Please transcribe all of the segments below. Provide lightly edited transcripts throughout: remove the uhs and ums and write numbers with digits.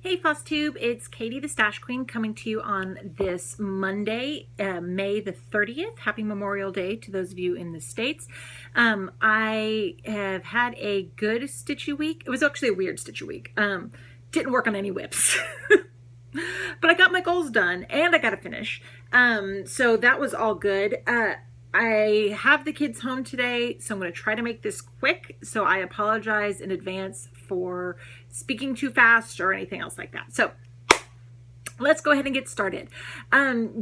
Hey Flosstube, it's Katie the Stash Queen coming to you on this Monday, May the 30th. Happy Memorial Day to those of you in the States. I have had a good stitchy week. It was actually a weird stitchy week. Didn't work on any whips. But I got my goals done and I got to finish. So that was all good. I have the kids home today, so I'm going to try to make this quick. So I apologize in advance for speaking too fast or anything else like that. So let's go ahead and get started.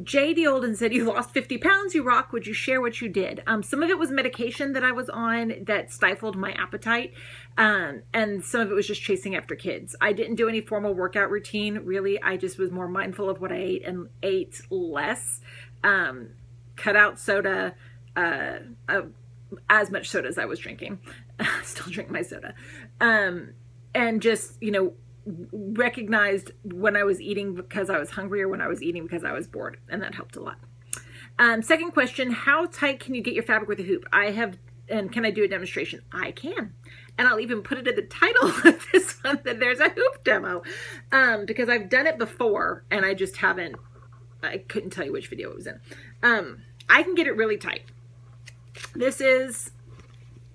Jay the Olden said, you lost 50 pounds, you rock. Would you share what you did? Some of it was medication that I was on that stifled my appetite. And some of it was just chasing after kids. I didn't do any formal workout routine, really. I just was more mindful of what I ate and ate less. Cut out soda, as much soda as I was drinking. Still drink my soda. And just, recognized when I was eating because I was hungry or when I was eating because I was bored. And that helped a lot. Second question, how tight can you get your fabric with a hoop? And can I do a demonstration? I can. And I'll even put it in the title of this one that there's a hoop demo. Because I've done it before and I just haven't, I couldn't tell you which video it was in. I can get it really tight. This is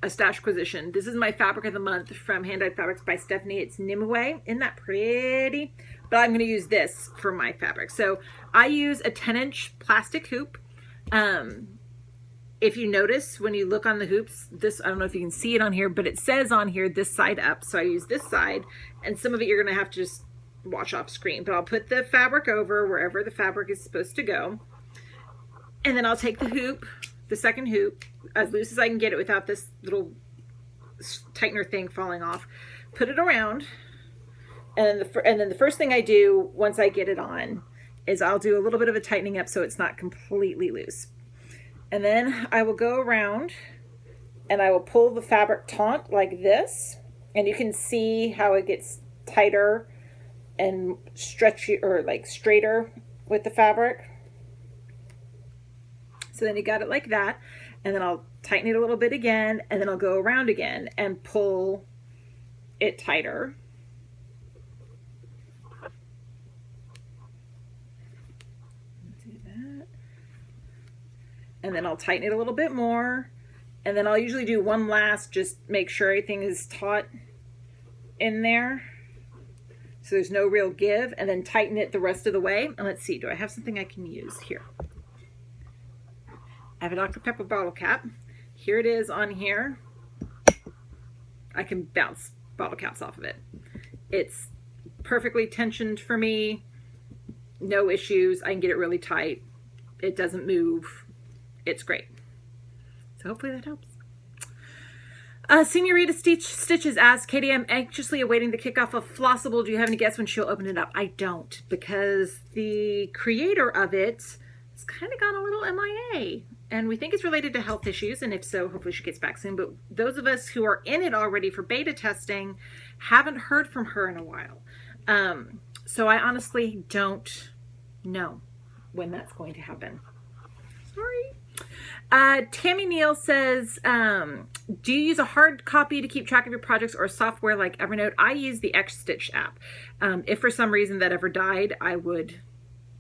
a Stashquisition. This is my fabric of the month from Hand Dyed Fabrics by Stephanie. It's Nimue. Isn't that pretty? But I'm going to use this for my fabric. So I use a 10-inch plastic hoop. If you notice when you look on the hoops, this, I don't know if you can see it on here, but it says on here this side up. So I use this side, and some of it you're going to have to just watch off screen. But I'll put the fabric over wherever the fabric is supposed to go. And then I'll take the hoop, the second hoop, as loose as I can get it without this little tightener thing falling off, put it around, and then the first thing I do once I get it on is I'll do a little bit of a tightening up so it's not completely loose. And then I will go around and I will pull the fabric taut like this, and you can see how it gets tighter and stretchy or like straighter with the fabric. So then you got it like that, and then I'll tighten it a little bit again, and then I'll go around again and pull it tighter. Do that. And then I'll tighten it a little bit more, and then I'll usually do one last, just make sure everything is taut in there so there's no real give, and then tighten it the rest of the way. And let's see, do I have something I can use here? I have a Dr. Pepper bottle cap. Here it is on here. I can bounce bottle caps off of it. It's perfectly tensioned for me. No issues. I can get it really tight. It doesn't move. It's great. So hopefully that helps. Senorita Stitches asks, Katie, I'm anxiously awaiting the kickoff of Flawscible. Do you have any guess when she'll open it up? I don't, because the creator of it has kind of gone a little MIA. And we think it's related to health issues, and if so, hopefully she gets back soon. But those of us who are in it already for beta testing haven't heard from her in a while. So I honestly don't know when that's going to happen. Sorry. Tammy Neal says, do you use a hard copy to keep track of your projects or software like Evernote? I use the X-Stitch app. If for some reason that ever died, I would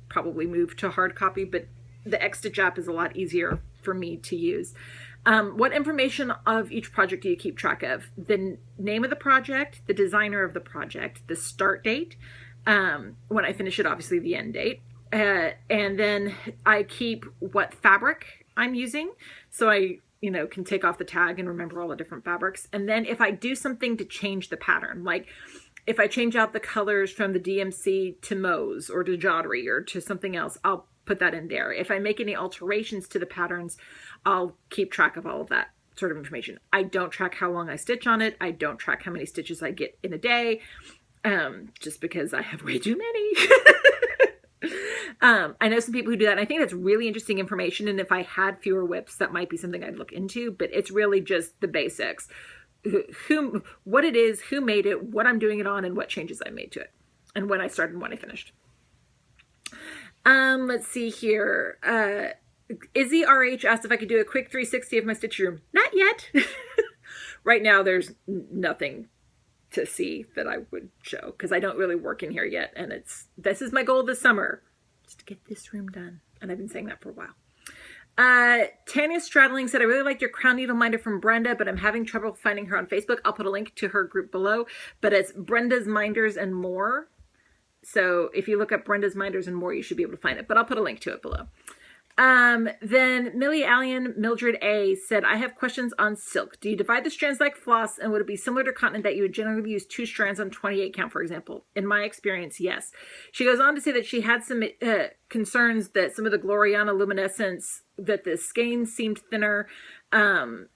probably move to hard copy, but the X-Stitch app is a lot easier for me to use. What information of each project do you keep track of? The name of the project, the designer of the project, the start date, when I finish it, obviously the end date, and then I keep what fabric I'm using, so I can take off the tag and remember all the different fabrics. And then if I do something to change the pattern, like if I change out the colors from the DMC to Mose or to Joddery or to something else, I'll put that in there. If I make any alterations to the patterns, I'll keep track of all of that sort of information. I don't track how long I stitch on it. I don't track how many stitches I get in a day, just because I have way too many. I know some people who do that, and I think that's really interesting information, and if I had fewer whips, that might be something I'd look into, but it's really just the basics. What it is, who made it, what I'm doing it on, and what changes I made to it, and when I started and when I finished. Let's see here. Izzy RH asked if I could do a quick 360 of my stitch room. Not yet. Right now, there's nothing to see that I would show, because I don't really work in here yet, and this is my goal this summer, just to get this room done, and I've been saying that for a while. Tanya Stradling said, I really liked your crown needle minder from Brenda, but I'm having trouble finding her on Facebook. I'll put a link to her group below, but it's Brenda's Minders and More. So if you look up Brenda's Minders and More, you should be able to find it, but I'll put a link to it below. Then Millie Allen Mildred A said, I have questions on silk. Do you divide the strands like floss, and would it be similar to cotton that you would generally use 2 strands on 28 count, for example? In my experience, yes. She goes on to say that she had some concerns that some of the Gloriana luminescence, that the skeins seemed thinner, and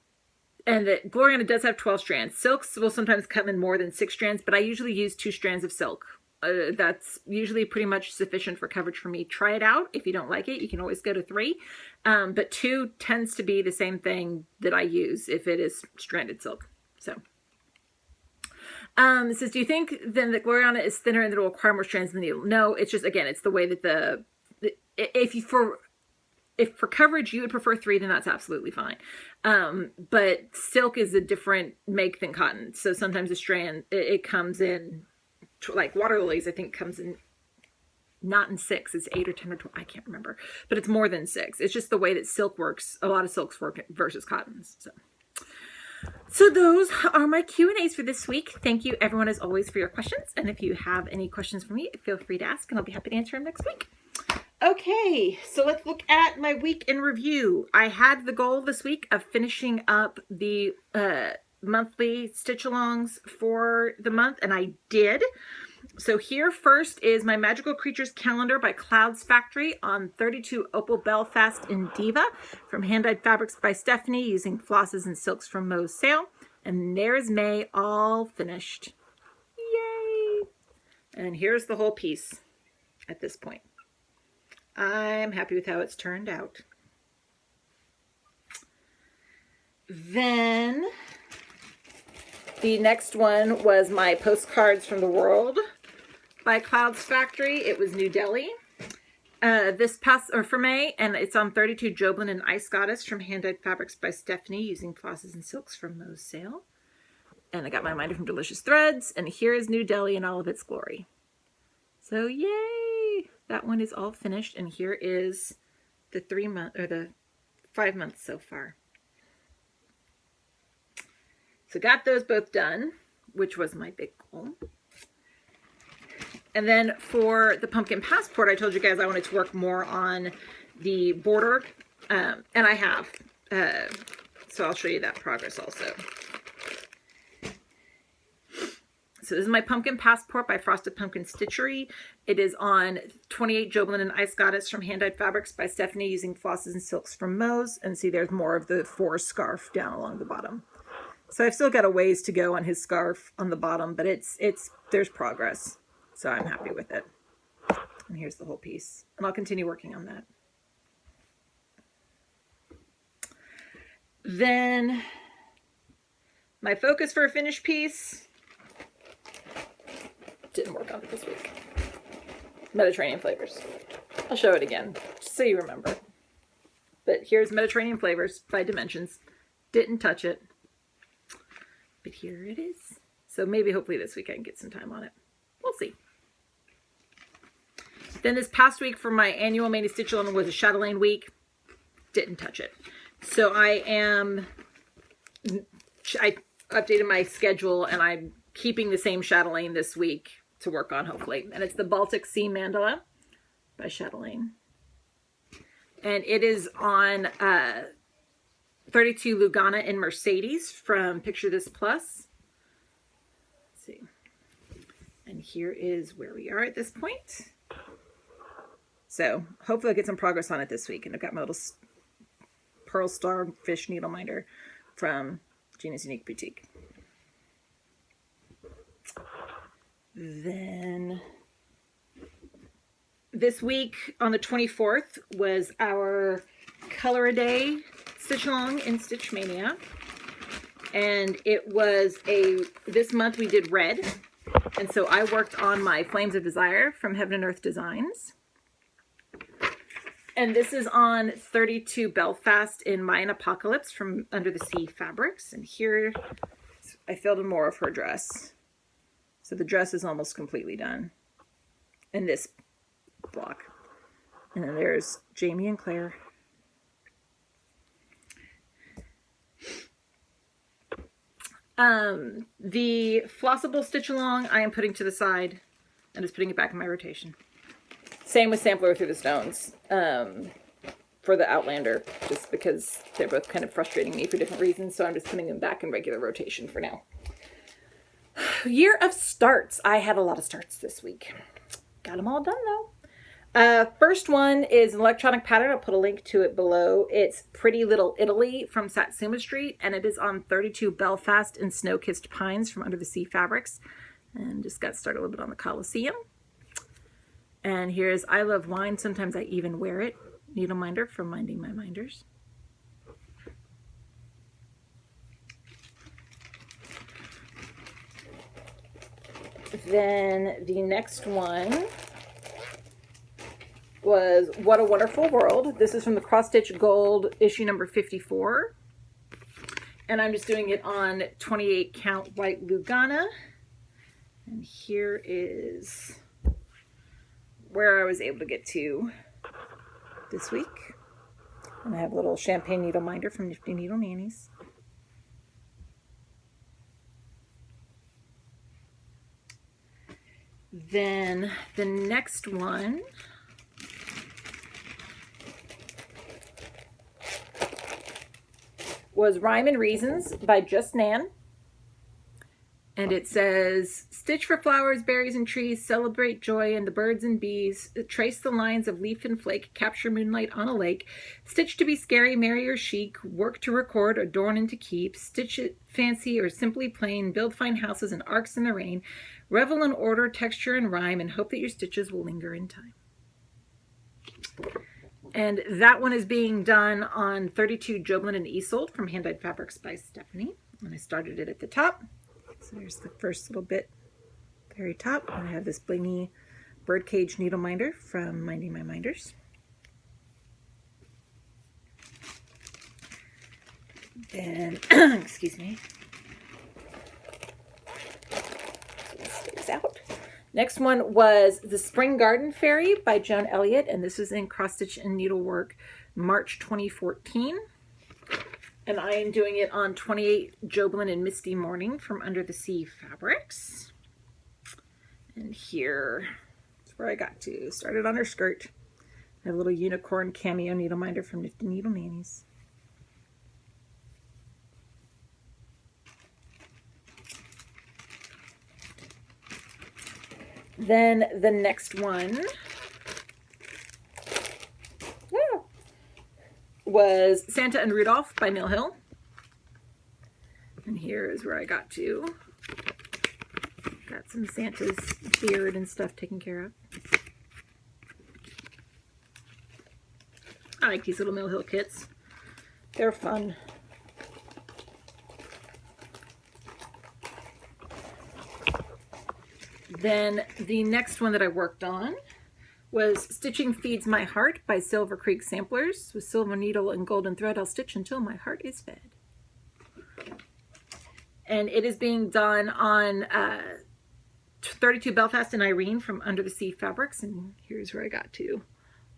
that Gloriana does have 12 strands. Silks will sometimes come in more than 6 strands, but I usually use 2 strands of silk. That's usually pretty much sufficient for coverage for me. Try it out. If you don't like it, you can always go to 3. But 2 tends to be the same thing that I use if it is stranded silk. So, it says, do you think then that Gloriana is thinner and that it will require more strands in the needle? No, it's just, again, it's the way that if for coverage you would prefer 3, then that's absolutely fine. But silk is a different make than cotton. So sometimes a strand, it comes in, like water lilies, I think comes in not in 6, it's 8 or 10 or 12, I can't remember, but it's more than 6. It's just the way that silk works. A lot of silks work versus cottons. So those are my Q&As for this week. Thank you everyone as always for your questions, and if you have any questions for me, feel free to ask and I'll be happy to answer them next week. Okay, so let's look at my week in review. I had the goal this week of finishing up the monthly stitch alongs for the month, and I did. So here first is my Magical Creatures calendar by Clouds Factory on 32 Opal Belfast in Diva from Hand Dyed Fabrics by Stephanie using flosses and silks from Mo's sale. And there's May all finished. Yay! And here's the whole piece at this point. I'm happy with how it's turned out. Then the next one was my Postcards from the World by Clouds Factory. It was New Delhi. For May, and it's on 32 Joblin and Ice Goddess from Hand Dyed Fabrics by Stephanie using flosses and silks from Mo's sale. And I got my minder from Delicious Threads, and here is New Delhi in all of its glory. So yay! That one is all finished, and here is the 5 months so far. So got those both done, which was my big goal. And then for the Pumpkin Passport, I told you guys I wanted to work more on the border, and I have. So I'll show you that progress also. So this is my Pumpkin Passport by Frosted Pumpkin Stitchery. It is on 28 Joblin and Ice Goddess from Hand Dyed Fabrics by Stephanie using flosses and silks from Mo's. And see, there's more of the forest scarf down along the bottom. So I've still got a ways to go on his scarf on the bottom, but there's progress. So I'm happy with it. And here's the whole piece. And I'll continue working on that. Then my focus for a finished piece didn't work on it this week. Mediterranean Flavors. I'll show it again, just so you remember. But here's Mediterranean Flavors by Dimensions. Didn't touch it. But here it is. So maybe hopefully this week I can get some time on it. We'll see. Then this past week for my annual Mani Stitch Along was a Chatelaine week. Didn't touch it. So I updated my schedule and I'm keeping the same Chatelaine this week to work on hopefully. And it's the Baltic Sea Mandala by Chatelaine. And it is on 32 Lugana in Mercedes from Picture This Plus. Let's see. And here is where we are at this point. So hopefully I'll get some progress on it this week. And I've got my little Pearl Starfish needle minder from Gina's Unique Boutique. Then this week on the 24th was our Color a Day Stitch Along in Stitch Mania. And it was this month we did red. And so I worked on my Flames of Desire from Heaven and Earth Designs. And this is on 32 Belfast in Mayan Apocalypse from Under the Sea Fabrics. And here I filled in more of her dress. So the dress is almost completely done in this block. And then there's Jamie and Claire. The Flawscible stitch along I am putting to the side and just putting it back in my rotation. Same with Sampler Through the Stones for the Outlander, just because they're both kind of frustrating me for different reasons, so I'm just putting them back in regular rotation for now. Year of starts. I had a lot of starts this week. Got them all done though. First one is an electronic pattern. I'll put a link to it below. It's Pretty Little Italy from Satsuma Street, and it is on 32 Belfast and Snow-Kissed Pines from Under the Sea Fabrics. And just got started a little bit on the Colosseum. And here's I Love Wine, Sometimes I Even Wear It, needle minder from Minding My Minders. Then the next one was What a Wonderful World. This is from the Cross Stitch Gold issue number 54. And I'm just doing it on 28 count white Lugana. And here is where I was able to get to this week. And I have a little champagne needle minder from Nifty Needle Nannies. Then the next one was Rhyme and Reasons by Just Nan. And it says, stitch for flowers, berries, and trees, celebrate joy and the birds and bees, trace the lines of leaf and flake, capture moonlight on a lake, stitch to be scary, merry, or chic, work to record, adorn and to keep, stitch it fancy or simply plain, build fine houses and arcs in the rain, revel in order, texture, and rhyme, and hope that your stitches will linger in time. And that one is being done on 32 Joblin and Isolde from Hand Dyed Fabrics by Stephanie. And I started it at the top. So there's the first little bit, very top. And I have this blingy birdcage needle minder from Minding My Minders. Then, excuse me. So this stays out. Next one was The Spring Garden Fairy by Joan Elliott, and this is in Cross Stitch and Needlework, March 2014. And I am doing it on 28 Joblin and Misty Morning from Under the Sea Fabrics. And here is where I got to. Started on her skirt. I have a little unicorn cameo needle minder from Nifty Needle Nannies. Then the next one was Santa and Rudolph by Mill Hill. And here is where I got to. Got some Santa's beard and stuff taken care of. I like these little Mill Hill kits. They're fun. Then the next one that I worked on was Stitching Feeds My Heart by Silver Creek Samplers. With silver needle and golden thread, I'll stitch until my heart is fed. And it is being done on 32 Belfast and Irene from Under the Sea Fabrics. And here's where I got to.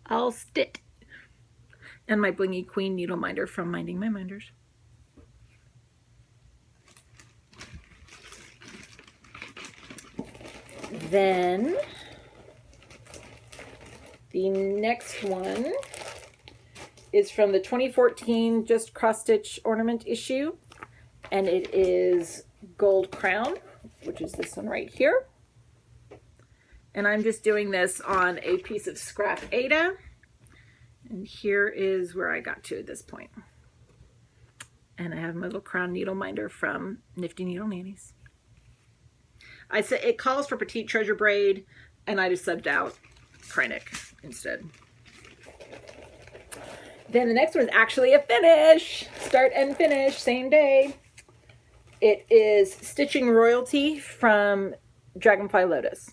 I'll stitch. And my blingy queen needle minder from Minding My Minders. Then the next one is from the 2014 Just Cross Stitch Ornament issue, and it is Gold Crown, which is this one right here. And I'm just doing this on a piece of scrap Aida, and here is where I got to at this point. And I have my little crown needle minder from Nifty Needle Nannies. I said it calls for petite treasure braid, and I just subbed out Kreinik instead. Then the next one is actually a finish. Start and finish, same day. It is Stitching Royalty from Dragonfly Lotus.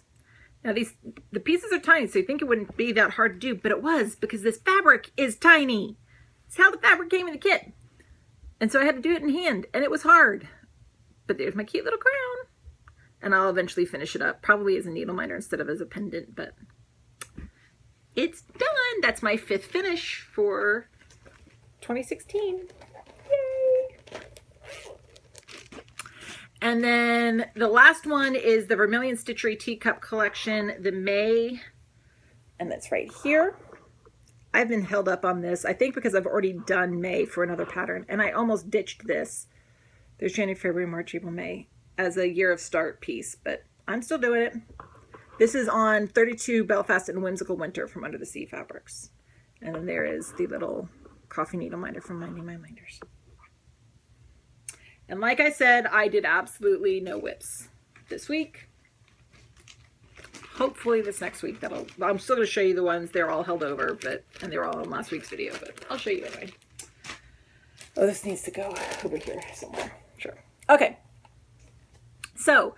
Now the pieces are tiny, so you think it wouldn't be that hard to do, but it was, because this fabric is tiny. It's how the fabric came in the kit. And so I had to do it in hand, and it was hard. But there's my cute little crown. and I'll eventually finish it up, probably as a needle minder instead of as a pendant, but it's done. That's my 5th finish for 2016. Yay! And then the last one is the Vermilion Stitchery Teacup Collection, the May, and that's right here. I've been held up on this, I think because I've already done May for another pattern, and I almost ditched this. There's January, February, March, April, May as a year of start piece, but I'm still doing it. This is on 32 Belfast and Whimsical Winter from Under the Sea Fabrics. And then there is the little coffee needle minder from Minding My Minders. And like I said, I did absolutely no whips this week. Hopefully this next week I'm still going to show you the ones. They're all held over, and they were all in last week's video, but I'll show you anyway. Oh, this needs to go over here somewhere. Sure. Okay. So,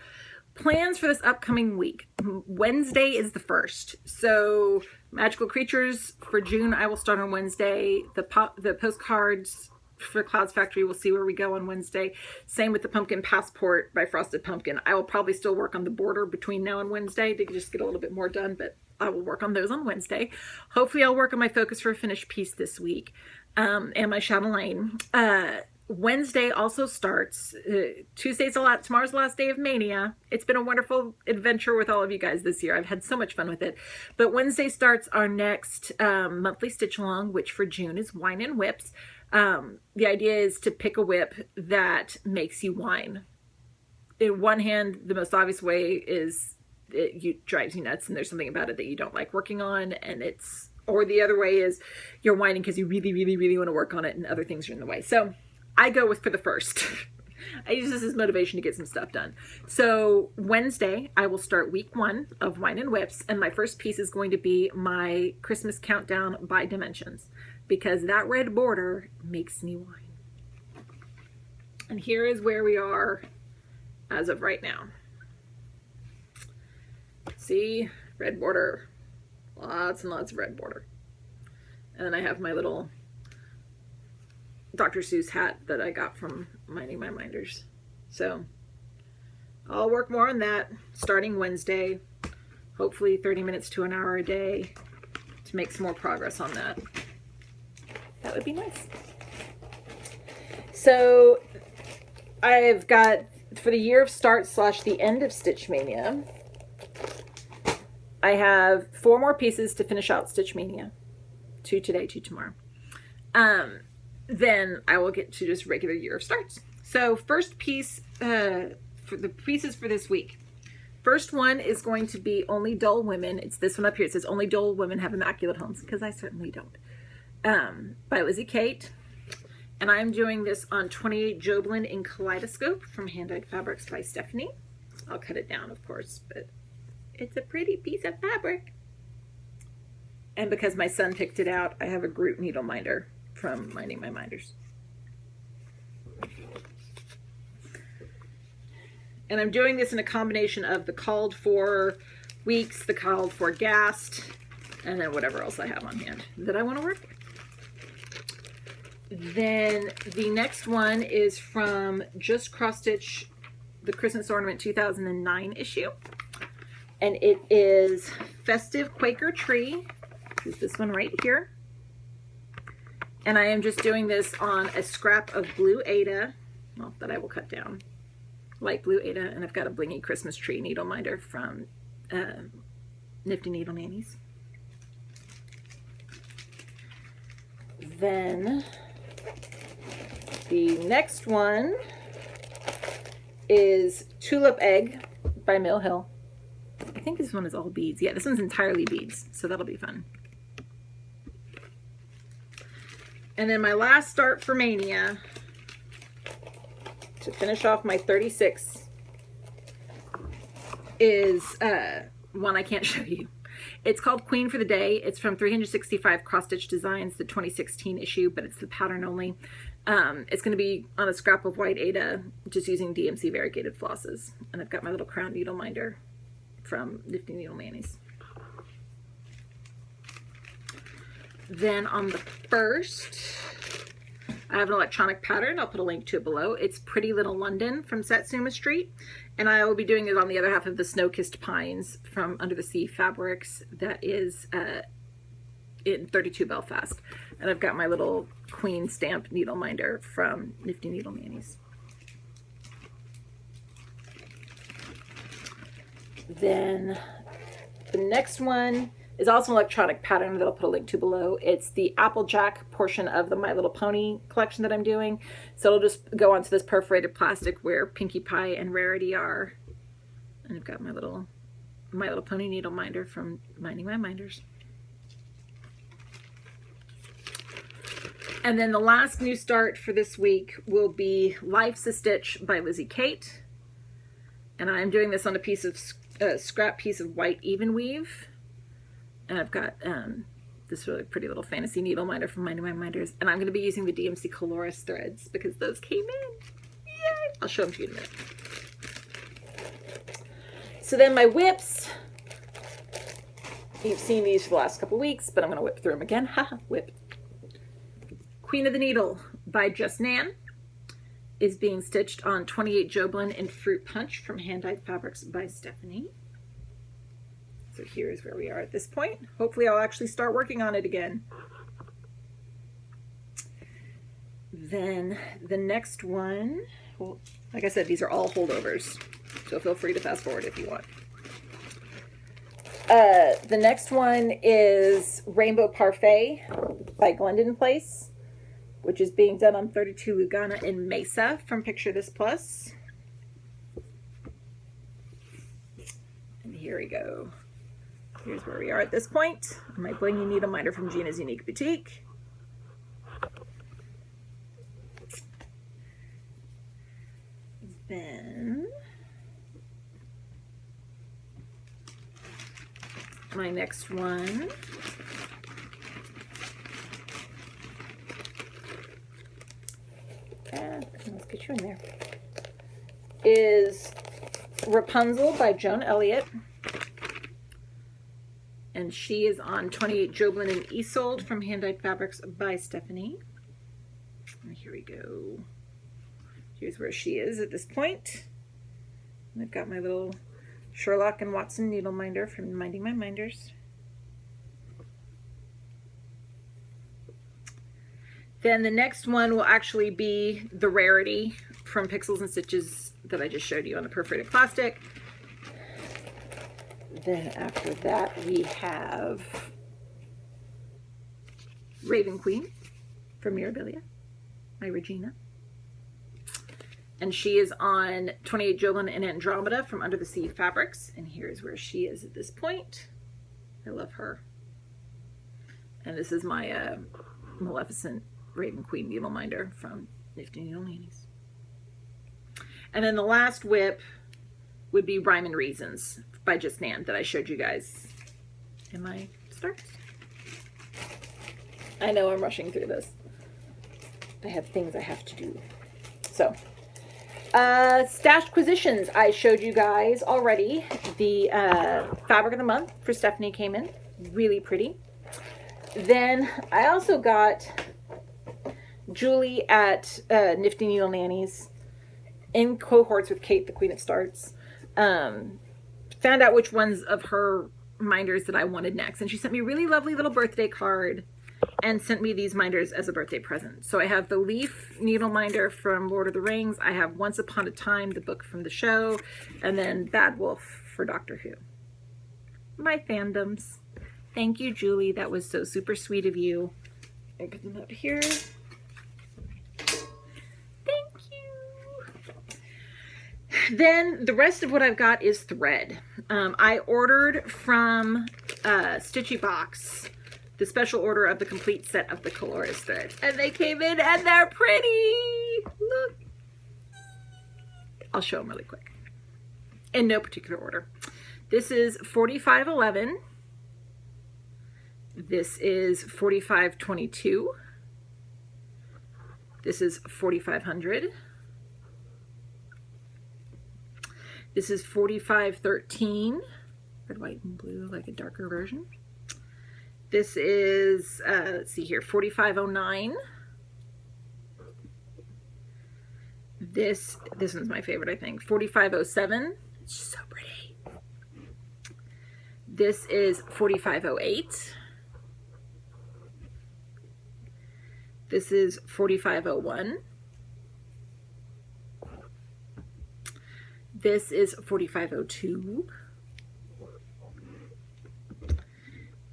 plans for this upcoming week. Wednesday is the 1st. So, Magical Creatures for June, I will start on Wednesday. The postcards for Clouds Factory, we'll see where we go on Wednesday. Same with the Pumpkin Passport by Frosted Pumpkin. I will probably still work on the border between now and Wednesday to just get a little bit more done, but I will work on those on Wednesday. Hopefully I'll work on my Focus for a Finished piece this week, and my Chatelaine. Wednesday also starts. Tomorrow's the last day of Mania. It's been a wonderful adventure with all of you guys this year. I've had so much fun with it. But Wednesday starts our next monthly stitch along, which for June is Wine and Whips. The idea is to pick a whip that makes you whine. In one hand, the most obvious way is it drives you nuts and there's something about it that you don't like working on, or the other way is you're whining because you really, really, really want to work on it and other things are in the way. So I go for the first. I use this as motivation to get some stuff done. So Wednesday, I will start week 1 of Wine and Whips, and my first piece is going to be my Christmas countdown by dimensions, because that red border makes me whine. And here is where we are as of right now. See, red border, lots and lots of red border. And then I have my little Dr. Seuss hat that I got from Minding My Minders. So I'll work more on that starting Wednesday, hopefully 30 minutes to an hour a day to make some more progress on that. That would be nice. So I've got, for the year of start / the end of Stitch Mania, I have 4 more pieces to finish out Stitch Mania. 2 today, 2 tomorrow. Then I will get to just regular year of starts. So first piece, for the pieces for this week. First one is going to be Only Dull Women. It's this one up here. It says Only Dull Women Have Immaculate Homes, because I certainly don't. By Lizzie Kate. And I'm doing this on 28 Joblin in Kaleidoscope from Hand Dyed Fabrics by Stephanie. I'll cut it down, of course, but it's a pretty piece of fabric. And because my son picked it out, I have a Groot needle minder from Minding My Minders. And I'm doing this in a combination of the called for weeks, the called for gassed, and then whatever else I have on hand that I want to work with. Then the next one is from Just Cross Stitch, the Christmas Ornament 2009 issue. And it is Festive Quaker Tree. Is this one right here. And I am just doing this on a scrap of Blue Ada, well, that I will cut down. Light Blue Ada, and I've got a Blingy Christmas Tree needle minder from Nifty Needle Nannies. Then the next one is Tulip Egg by Mill Hill. I think this one is all beads. Yeah, this one's entirely beads, so that'll be fun. And then my last start for Mania, to finish off my 36, is one I can't show you. It's called Queen for the Day. It's from 365 Cross Stitch Designs, the 2016 issue, but it's the pattern only. It's going to be on a scrap of white Ada, just using DMC variegated flosses. And I've got my little crown needle minder from Nifty Needle Nannies. Then on the 1st, I have an electronic pattern. I'll put a link to it below. It's Pretty Little London from Satsuma Street. And I will be doing it on the other half of the Snow-Kissed Pines from Under the Sea Fabrics. That is in 32 Belfast. And I've got my little Queen stamp needle minder from Nifty Needle Nannies. Then the next one is also an electronic pattern that I'll put a link to below. It's the Applejack portion of the My Little Pony collection that I'm doing. So it'll just go onto this perforated plastic where Pinkie Pie and Rarity are. And I've got my little Pony needle minder from Minding My Minders. And then the last new start for this week will be Life's a Stitch by Lizzie Kate. And I'm doing this on a piece of scrap piece of white even weave. And I've got this really pretty little fantasy needle minder from Minding My Minders. And I'm going to be using the DMC Colores threads because those came in. Yay! I'll show them to you in a minute. So then my whips. You've seen these for the last couple weeks, but I'm going to whip through them again. Haha, whip. Queen of the Needle by Just Nan is being stitched on 28 Joblin in Fruit Punch from Hand Dyed Fabrics by Stephanie. So here's where we are at this point. Hopefully I'll actually start working on it again. Then the next one, well, like I said, these are all holdovers, so feel free to fast forward if you want. The next one is Rainbow Parfait by Glendon Place, which is being done on 32 Lugana in Mesa from Picture This Plus. And here we go. Here's where we are at this point. My blingy needle minder from Gina's Unique Boutique. Then my next one let's get you in there, is Rapunzel by Joan Elliott. And she is on 28 Joblin and Isolde from Hand Dyed Fabrics by Stephanie. And here we go. Here's where she is at this point. And I've got my little Sherlock and Watson needle minder from Minding My Minders. Then the next one will actually be the Rarity from Pixels and Stitches that I just showed you on the perforated plastic. Then after that we have Raven Queen from Mirabilia, my Regina. And she is on 28 Joblin and Andromeda from Under the Sea Fabrics. And here's where she is at this point. I love her. And this is my Maleficent Raven Queen needle minder from Nifty Needle Nannies. And then the last whip would be Rhyme and Reasons by Just Nan that I showed you guys in my starts. I know I'm rushing through this. I have things I have to do. So, Stashquisitions, I showed you guys already. The Fabric of the Month for Stephanie came in. Really pretty. Then I also got Julie at Nifty Needle Nannies in cohorts with Kate, the Queen of Starts. Found out which ones of her minders that I wanted next. And she sent me a really lovely little birthday card and sent me these minders as a birthday present. So I have the Leaf needle minder from Lord of the Rings. I have Once Upon a Time, the book from the show. And then Bad Wolf for Doctor Who. My fandoms. Thank you, Julie. That was so super sweet of you. I put them out here. Then the rest of what I've got is thread. I ordered from Stitchy Box the special order of the complete set of the Colores threads. And they came in and they're pretty. Look. I'll show them really quick. In no particular order. This is 4511. This is 4522. This is 4500. This is 4513, red, white, and blue, like a darker version. This is, let's see here, 4509. This one's my favorite, I think. 4507. It's so pretty. This is 4508. This is 4501. This is 4502.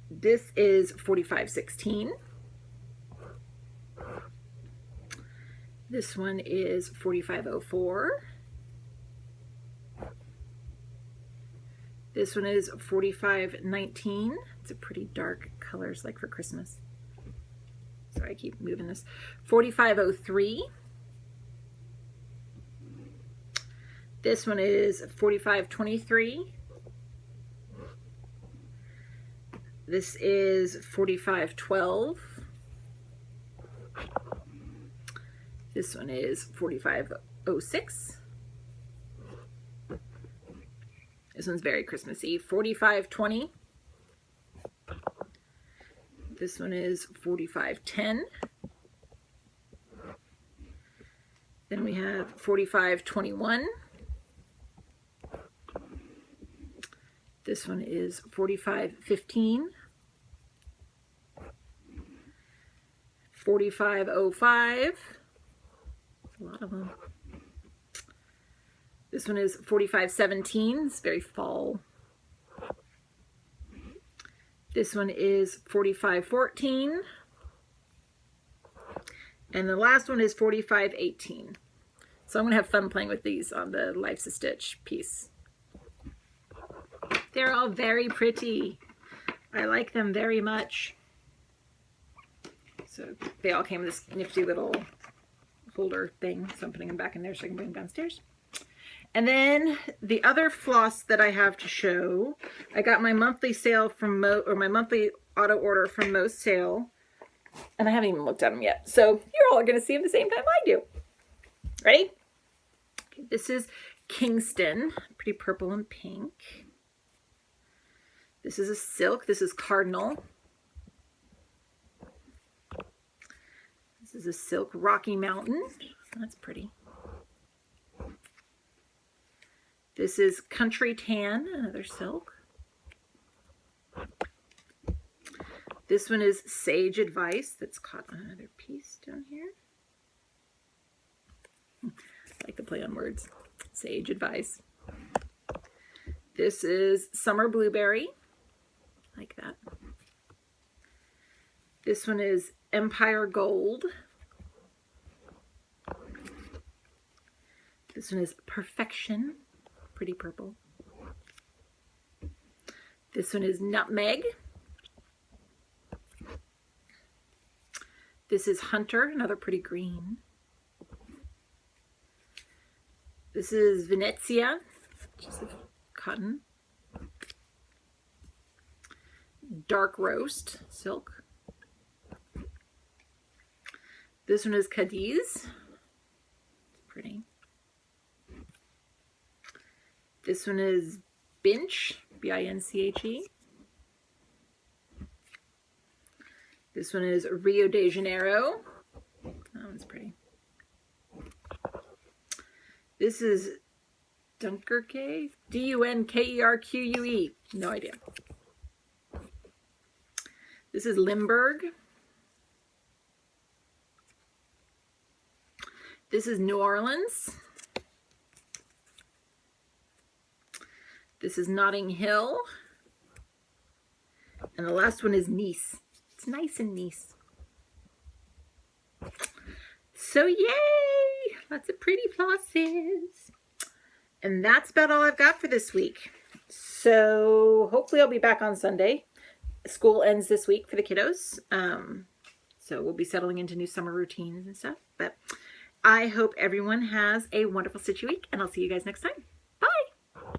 This is 4516. This one is 4504. This one is 4519. It's a pretty dark colors, like for Christmas. Sorry, I keep moving this. 4503. This one is 4523. This is 4512. This one is 4506. This one's very Christmassy. 4520. This one is 4510. Then we have 4521. This one is 4515. 4505. A lot of them. This one is 4517. It's very fall. This one is 4514. And the last one is 4518. So I'm going to have fun playing with these on the Life's a Stitch piece. They're all very pretty. I like them very much. So they all came with this nifty little holder thing. So I'm putting them back in there so I can bring them downstairs. And then the other floss that I have to show, I got my monthly sale from my monthly auto order from Most Sale. And I haven't even looked at them yet. So you're all going to see them the same time I do. Ready? Okay, this is Kingston. Pretty purple and pink. This is a silk. This is Cardinal. This is a silk Rocky Mountain. That's pretty. This is Country Tan, another silk. This one is Sage Advice. That's caught on another piece down here. I like to play on words. Sage Advice. This is Summer Blueberry. Like that. This one is Empire Gold. This one is Perfection. Pretty purple. This one is Nutmeg. This is Hunter, another pretty green. This is Venezia, just a cotton. Dark Roast, silk. This one is Cadiz. It's pretty. This one is Binche, B-I-N-C-H-E. This one is Rio de Janeiro. That one's pretty. This is Dunkerque, D-U-N-K-E-R-Q-U-E. No idea. This is Limburg. This is New Orleans. This is Notting Hill. And the last one is Nice. It's nice and Nice. So yay! Lots of pretty flosses. And that's about all I've got for this week. So hopefully I'll be back on Sunday. School ends this week for the kiddos. So we'll be settling into new summer routines and stuff. But I hope everyone has a wonderful Stitchy week, and I'll see you guys next time.